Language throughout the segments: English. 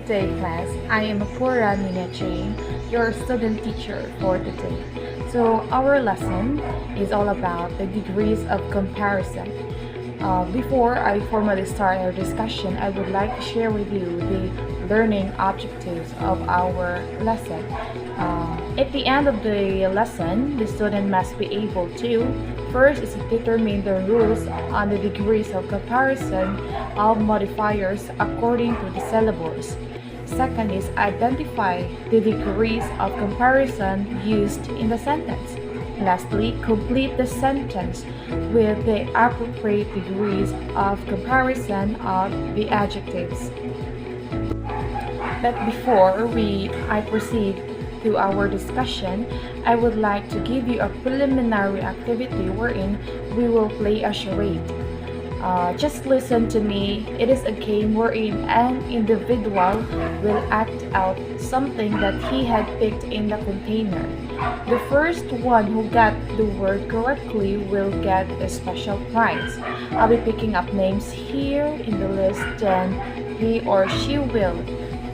Good day, class. I am Apura, Niña, your student teacher for today. So our lesson is all about the degrees of comparison. Before I formally start our discussion, I would like to share with you the learning objectives of our lesson. At the end of the lesson, the student must be able to first is to determine the rules on the degrees of comparison of modifiers according to the syllables. Second is identify the degrees of comparison used in the sentence. Lastly, complete the sentence with the appropriate degrees of comparison of the adjectives. But before I proceed to our discussion, I would like to give you a preliminary activity wherein we will play a charade. Just listen to me. It is a game wherein an individual will act out something that he had picked in the container. The first one who got the word correctly will get a special prize. I'll be picking up names here in the list, then he or she will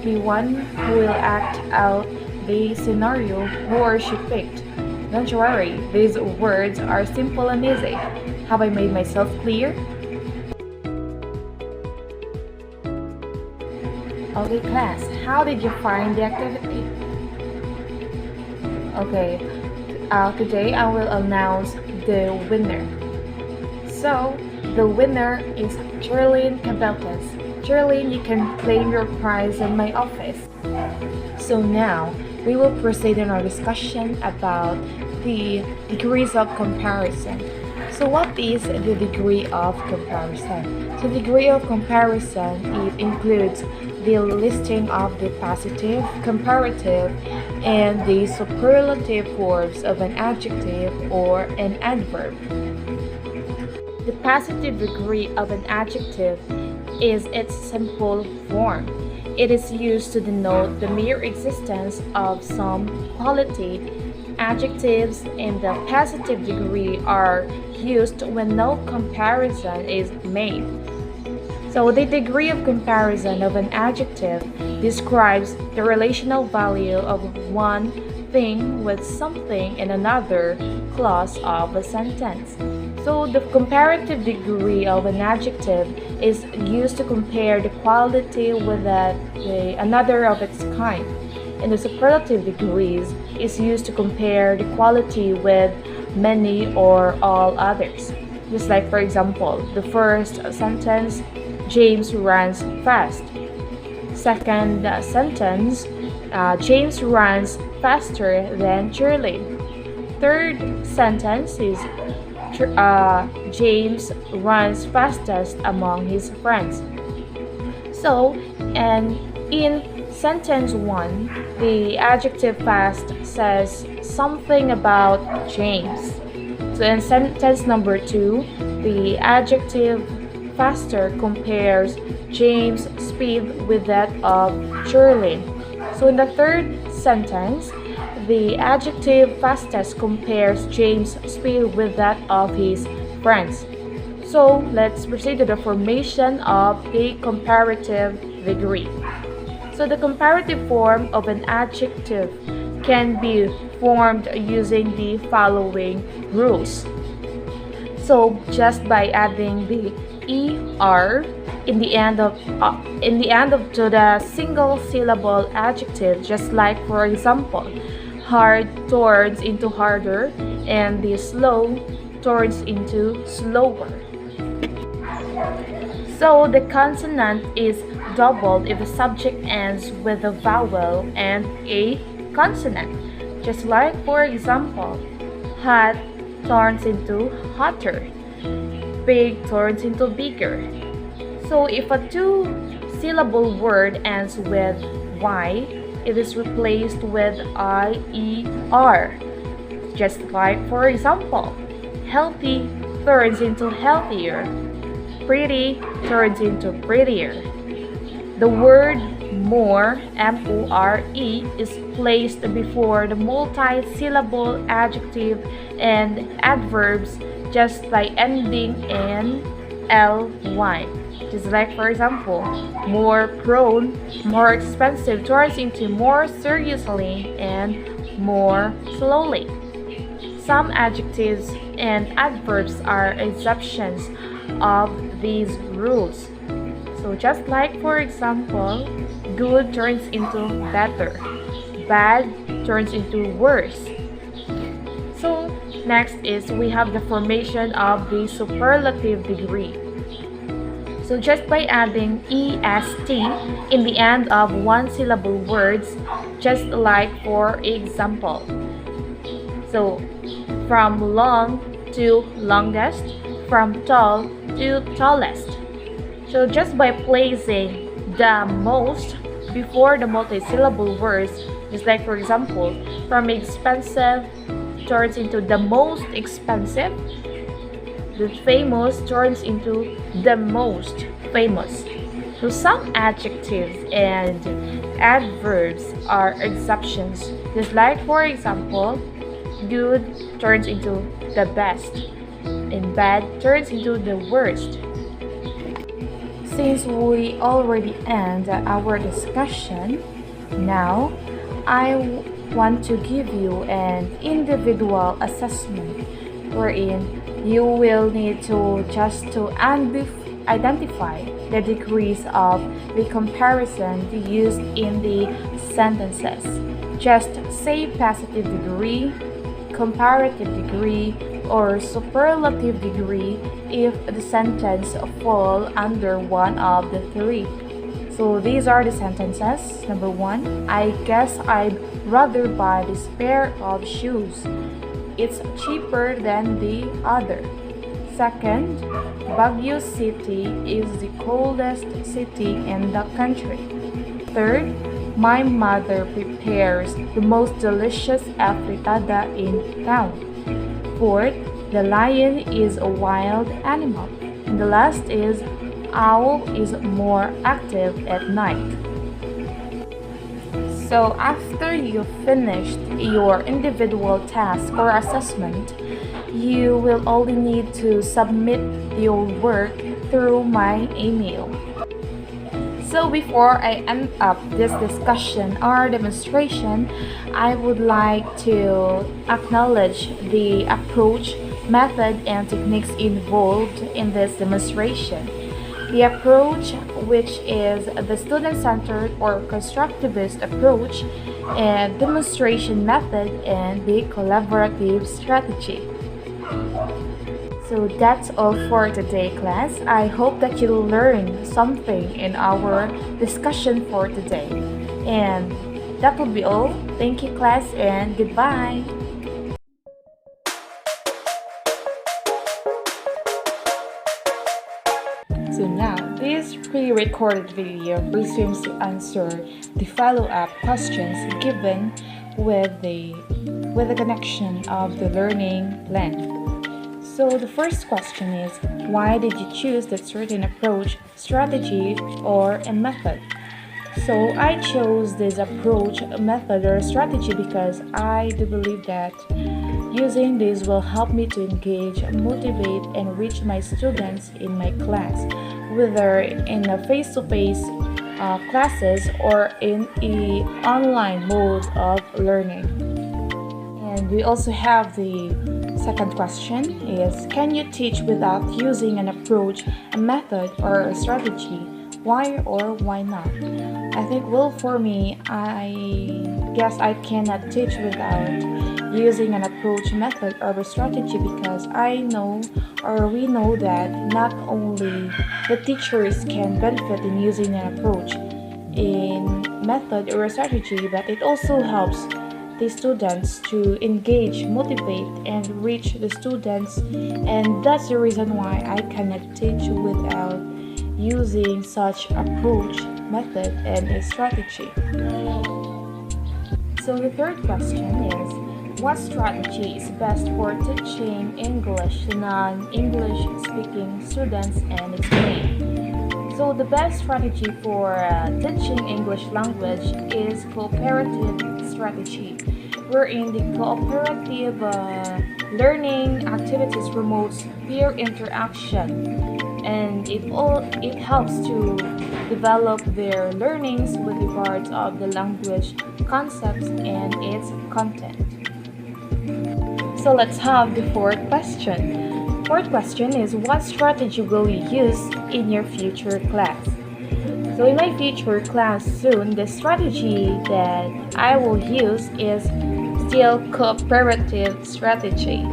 be one who will act out the scenario who or she picked. Don't worry, these words are simple and easy. Have I made myself clear? Okay, class, how did you find the activity? Okay, today I will announce the winner. So, the winner is Jerlyn Cabeltas. Jerlyn, you can claim your prize in my office. So now, we will proceed in our discussion about the degrees of comparison. So what is the degree of comparison? The degree of comparison, it includes the listing of the positive, comparative, and the superlative forms of an adjective or an adverb. The positive degree of an adjective is its simple form. It is used to denote the mere existence of some quality. Adjectives in the positive degree are used when no comparison is made. So the degree of comparison of an adjective describes the relational value of one thing with something in another clause of a sentence. So the comparative degree of an adjective is used to compare the quality with another of its kind. And the superlative degrees is used to compare the quality with many or all others. Just like, for example, the first sentence, James runs fast. Second sentence, James runs faster than Shirley. Third sentence is James runs fastest among his friends. So, and in sentence 1, the adjective fast says something about James. So in sentence number 2, the adjective faster compares James' speed with that of Shirley. So in the third sentence, the adjective fastest compares James' speed with that of his friends. So let's proceed to the formation of the comparative degree. So the comparative form of an adjective can be formed using the following rules. So just by adding the er in the end of to the single syllable adjective, just like for example, hard turns into harder and the slow turns into slower. So the consonant is doubled if the subject ends with a vowel and a consonant. Just like for example, hot turns into hotter, big turns into bigger. So if a two-syllable word ends with y, it is replaced with ier. Just like for example, healthy turns into healthier, pretty turns into prettier. The word more, M-O-R-E, is placed before the multi-syllable adjective and adverbs just by ending in ly. Just like for example, more prone, more expensive turns into more seriously and more slowly. Some adjectives and adverbs are exceptions of these rules. So just like for example, good turns into better, bad turns into worse. So next is we have the formation of the superlative degree. So just by adding est in the end of one-syllable words, just like for example. So from long to longest, from tall to tallest. So just by placing the most before the multi-syllable words, just like for example, from expensive turns into the most expensive, the famous turns into the most famous. So some adjectives and adverbs are exceptions, just like for example, good turns into the best and bad turns into the worst. Since we already end our discussion, now I want to give you an individual assessment wherein you will need to just to identify the degrees of the comparison used in the sentences. Just say positive degree, comparative degree, or superlative degree if the sentence fall under one of the three. So these are the sentences. Number 1, I guess I'd rather buy this pair of shoes. It's cheaper than the other. Second, Baguio City is the coldest city in the country. Third, my mother prepares the most delicious afritada in town. Fourth, the lion is a wild animal. And the last is, owl is more active at night. So after you finished your individual task or assessment, you will only need to submit your work through my email. So before I end up this discussion or demonstration, I would like to acknowledge the approach, method, and techniques involved in this demonstration. The approach, which is the student-centered or constructivist approach, and demonstration method, and the collaborative strategy. So that's all for today, class. I hope that you learned something in our discussion for today. And that will be all. Thank you, class, and goodbye. So now, this pre-recorded video presumes to answer the follow-up questions given with the connection of the learning plan. So the first question is, why did you choose that certain approach, strategy, or a method? So I chose this approach, method, or strategy because I do believe that using this will help me to engage, motivate, and reach my students in my class, whether in a face-to-face classes or in an online mode of learning. And we also have the second question is, can you teach without using an approach, a method, or a strategy? Why or why not? I think, well, for me, I guess I cannot teach without using an approach, method, or a strategy because I know or we know that not only the teachers can benefit in using an approach, in method, or a strategy, but it also helps the students to engage, motivate, and reach the students, and that's the reason why I cannot teach without using such approach, method, and a strategy. So the third question is, what strategy is best for teaching English to non-English speaking students, and explain? So the best strategy for teaching English language is cooperative strategy, wherein the cooperative learning activities promotes peer interaction, and it helps to develop their learnings with regards of the language concepts and its content. So let's have the fourth question. Fourth question is, what strategy will you use in your future class? So in my future class soon, the strategy that I will use is still cooperative strategy.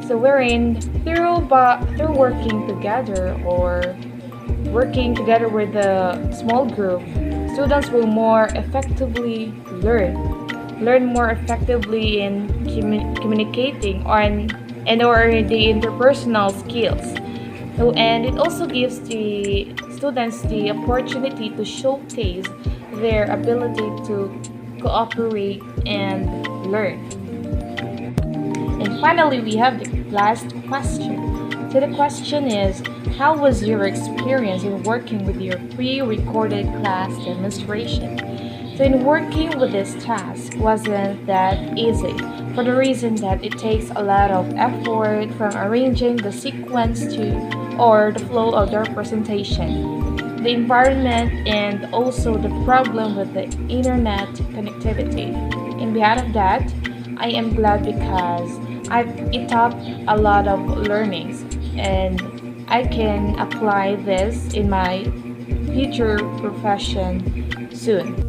So wherein through working together or working together with a small group, students will more effectively learn more effectively in communicating or the interpersonal skills. So, and it also gives the students the opportunity to showcase their ability to cooperate and learn. And finally, we have the last question. So the question is, how was your experience in working with your pre-recorded class demonstration? So in working with this task wasn't that easy for the reason that it takes a lot of effort from arranging the sequence to or the flow of their presentation, the environment, and also the problem with the internet connectivity. In behalf of that, I am glad because it taught a lot of learnings and I can apply this in my future profession soon.